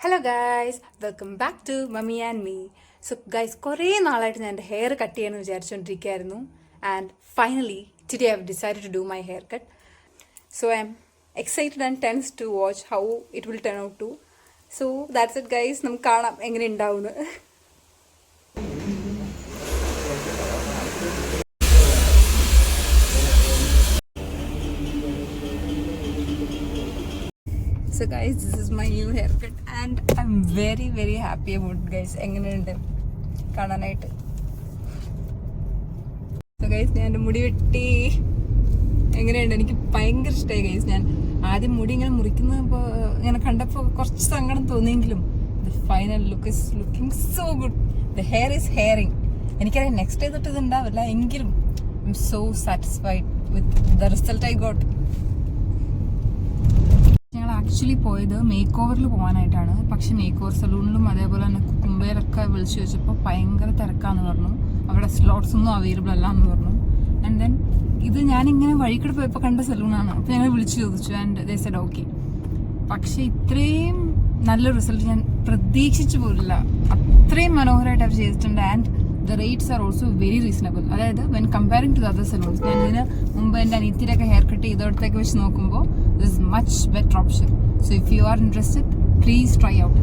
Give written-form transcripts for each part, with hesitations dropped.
Hello guys, welcome back to mummy and me. So guys, കുറേ നാളായിട്ട് ഞാൻ എൻ്റെ ഹെയർ കട്ട് ചെയ്യാമെന്ന് വിചാരിച്ചുകൊണ്ടിരിക്കുകയായിരുന്നു. And finally today I have decided to do my hair cut. So I am excited and tense to watch how it will turn out to. So that's it guys, നമുക്ക് കാണാം എങ്ങനെ ഉണ്ടാവുമെന്ന്. So guys, this is my new haircut and I'm very very happy about it guys. എങ്ങനെയുണ്ട് കാണാനായിട്ട്? So guys, ഞാൻ എൻ്റെ മുടി വെട്ടി. എങ്ങനെയുണ്ട്? എനിക്ക് ഭയങ്കര ഇഷ്ടമായി ഗൈസ്. ഞാൻ ആദ്യം മുടി ഇങ്ങനെ മുറിക്കുന്നപ്പോൾ ഇങ്ങനെ കണ്ടപ്പോൾ കുറച്ച് സങ്കടം തോന്നിയെങ്കിലും the final look is looking so good. The hair is hairing. എനിക്കറിയാം നെക്സ്റ്റ് ചെയ്തിട്ട് ഇത് ഉണ്ടാവില്ല, എങ്കിലും I'm so satisfied with the result I got. ഞങ്ങൾ ആക്ച്വലി പോയത് മേക്ക് ഓവറിൽ പോകാനായിട്ടാണ്. പക്ഷെ മേക്ക് ഓവർ സലൂണിലും അതേപോലെ തന്നെ കുമ്പയിലൊക്കെ വിളിച്ചു വെച്ചപ്പോൾ ഭയങ്കര തിരക്കാന്ന് പറഞ്ഞു. അവിടെ സ്ലോട്ട്സ് ഒന്നും അവൈലബിൾ അല്ല എന്ന് പറഞ്ഞു. ആൻഡ് ദെൻ ഇത് ഞാനിങ്ങനെ വഴിക്കൂടെ പോയപ്പോൾ കണ്ട സലൂണാണ്. അപ്പോൾ ഞങ്ങൾ വിളിച്ചു ചോദിച്ചു ആൻഡ് ദേ സെഡ് ഓക്കെ. പക്ഷെ ഇത്രയും നല്ല റിസൾട്ട് ഞാൻ പ്രതീക്ഷിച്ചു പോലില്ല. അത്രയും മനോഹരമായിട്ട് അവർ ചെയ്തിട്ടുണ്ട്. And the rates are also very reasonable. അതായത് when comparing to the other salons, ഞാൻ ഇതിന് മുമ്പ് എൻ്റെ അനിയത്തിയുടെയൊക്കെ ഹെയർ കട്ട് ചെയ്തോടത്തേക്ക് വെച്ച് നോക്കുമ്പോൾ this is much better option. So if you are interested, please try out.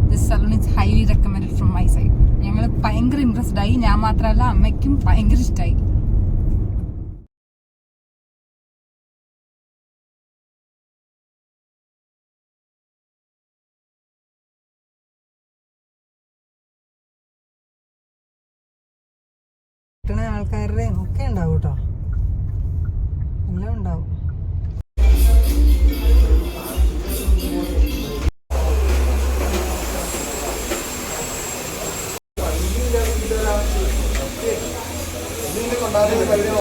This salon is highly recommended from my side. ഞങ്ങൾ ഭയങ്കര impressed ആയി. ഞാൻ മാത്രമല്ല, അമ്മയ്ക്കും ഭയങ്കര ഇഷ്ടമായി. ആൾക്കാരുടെ ഒക്കെ ഉണ്ടാവും കേട്ടോ, എല്ലാം ഉണ്ടാവും. Gracias.